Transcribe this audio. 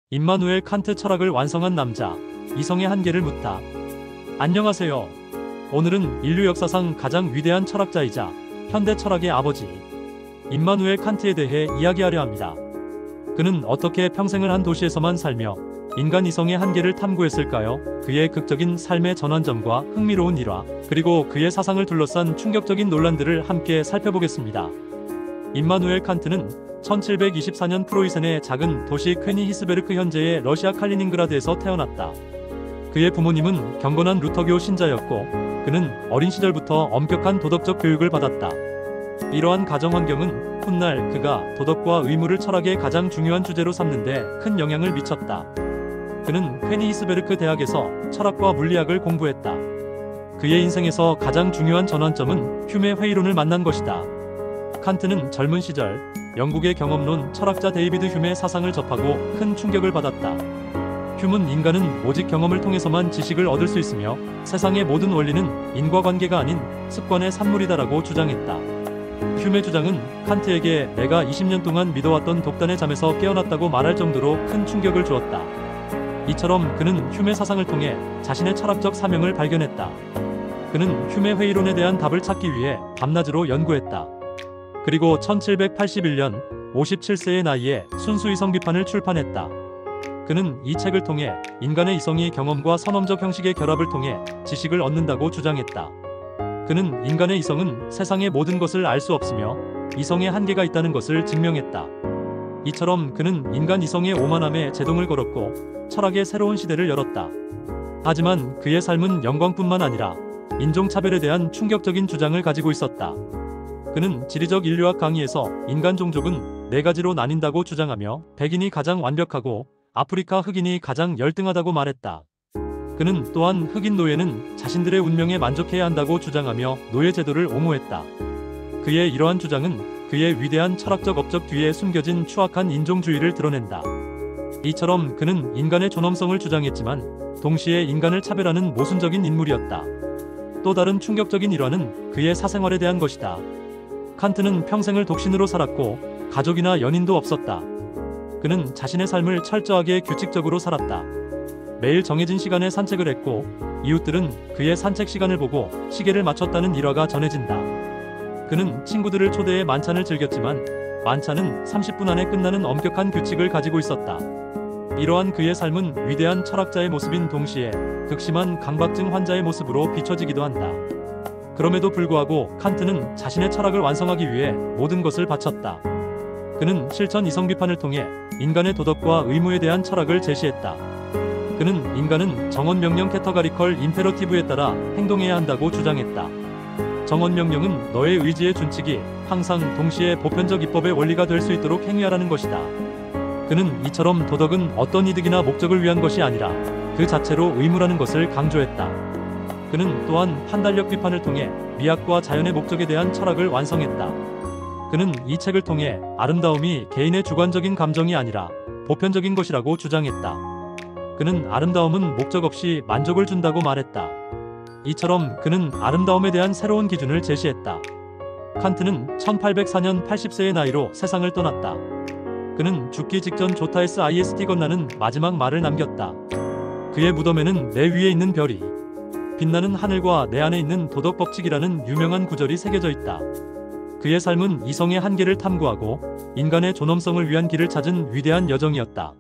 임마누엘 칸트 철학을 완성한 남자, 이성의 한계를 묻다. 안녕하세요. 오늘은 인류 역사상 가장 위대한 철학자이자 현대 철학의 아버지, 임마누엘 칸트에 대해 이야기하려 합니다. 그는 어떻게 평생을 한 도시에서만 살며 인간 이성의 한계를 탐구했을까요? 그의 극적인 삶의 전환점과 흥미로운 일화, 그리고 그의 사상을 둘러싼 충격적인 논란들을 함께 살펴보겠습니다. 임마누엘 칸트는 1724년 프로이센의 작은 도시 퀘니히스베르크, 현재의 러시아 칼리닝그라드에서 태어났다. 그의 부모님은 경건한 루터교 신자였고 그는 어린 시절부터 엄격한 도덕적 교육을 받았다. 이러한 가정 환경은 훗날 그가 도덕과 의무를 철학의 가장 중요한 주제로 삼는데 큰 영향을 미쳤다. 그는 퀘니히스베르크 대학에서 철학과 물리학을 공부했다. 그의 인생에서 가장 중요한 전환점은 흄의 회의론을 만난 것이다. 칸트는 젊은 시절 영국의 경험론 철학자 데이비드 흄의 사상을 접하고 큰 충격을 받았다. 흄은 인간은 오직 경험을 통해서만 지식을 얻을 수 있으며 세상의 모든 원리는 인과관계가 아닌 습관의 산물이다라고 주장했다. 흄의 주장은 칸트에게 내가 20년 동안 믿어왔던 독단의 잠에서 깨어났다고 말할 정도로 큰 충격을 주었다. 이처럼 그는 흄의 사상을 통해 자신의 철학적 사명을 발견했다. 그는 흄의 회의론에 대한 답을 찾기 위해 밤낮으로 연구했다. 그리고 1781년 57세의 나이에 순수 이성 비판을 출판했다. 그는 이 책을 통해 인간의 이성이 경험과 선험적 형식의 결합을 통해 지식을 얻는다고 주장했다. 그는 인간의 이성은 세상의 모든 것을 알 수 없으며 이성의 한계가 있다는 것을 증명했다. 이처럼 그는 인간 이성의 오만함에 제동을 걸었고 철학의 새로운 시대를 열었다. 하지만 그의 삶은 영광뿐만 아니라 인종차별에 대한 충격적인 주장을 가지고 있었다. 그는 지리적 인류학 강의에서 인간 종족은 4가지로 나뉜다고 주장하며 백인이 가장 완벽하고 아프리카 흑인이 가장 열등하다고 말했다. 그는 또한 흑인 노예는 자신들의 운명에 만족해야 한다고 주장하며 노예 제도를 옹호했다. 그의 이러한 주장은 그의 위대한 철학적 업적 뒤에 숨겨진 추악한 인종주의를 드러낸다. 이처럼 그는 인간의 존엄성을 주장했지만 동시에 인간을 차별하는 모순적인 인물이었다. 또 다른 충격적인 일화는 그의 사생활에 대한 것이다. 칸트는 평생을 독신으로 살았고 가족이나 연인도 없었다. 그는 자신의 삶을 철저하게 규칙적으로 살았다. 매일 정해진 시간에 산책을 했고 이웃들은 그의 산책 시간을 보고 시계를 맞췄다는 일화가 전해진다. 그는 친구들을 초대해 만찬을 즐겼지만 만찬은 30분 안에 끝나는 엄격한 규칙을 가지고 있었다. 이러한 그의 삶은 위대한 철학자의 모습인 동시에 극심한 강박증 환자의 모습으로 비춰지기도 한다. 그럼에도 불구하고 칸트는 자신의 철학을 완성하기 위해 모든 것을 바쳤다. 그는 실천 이성 비판을 통해 인간의 도덕과 의무에 대한 철학을 제시했다. 그는 인간은 정언명령 캐터가리컬 임페러티브에 따라 행동해야 한다고 주장했다. 정언명령은 너의 의지의 준칙이 항상 동시에 보편적 입법의 원리가 될 수 있도록 행위하라는 것이다. 그는 이처럼 도덕은 어떤 이득이나 목적을 위한 것이 아니라 그 자체로 의무라는 것을 강조했다. 그는 또한 판단력 비판을 통해 미학과 자연의 목적에 대한 철학을 완성했다. 그는 이 책을 통해 아름다움이 개인의 주관적인 감정이 아니라 보편적인 것이라고 주장했다. 그는 아름다움은 목적 없이 만족을 준다고 말했다. 이처럼 그는 아름다움에 대한 새로운 기준을 제시했다. 칸트는 1804년 80세의 나이로 세상을 떠났다. 그는 죽기 직전 조타에스 ist 건나는 마지막 말을 남겼다. 그의 무덤에는 내 위에 있는 별이 빛나는 하늘과 내 안에 있는 도덕 법칙이라는 유명한 구절이 새겨져 있다. 그의 삶은 이성의 한계를 탐구하고 인간의 존엄성을 위한 길을 찾은 위대한 여정이었다.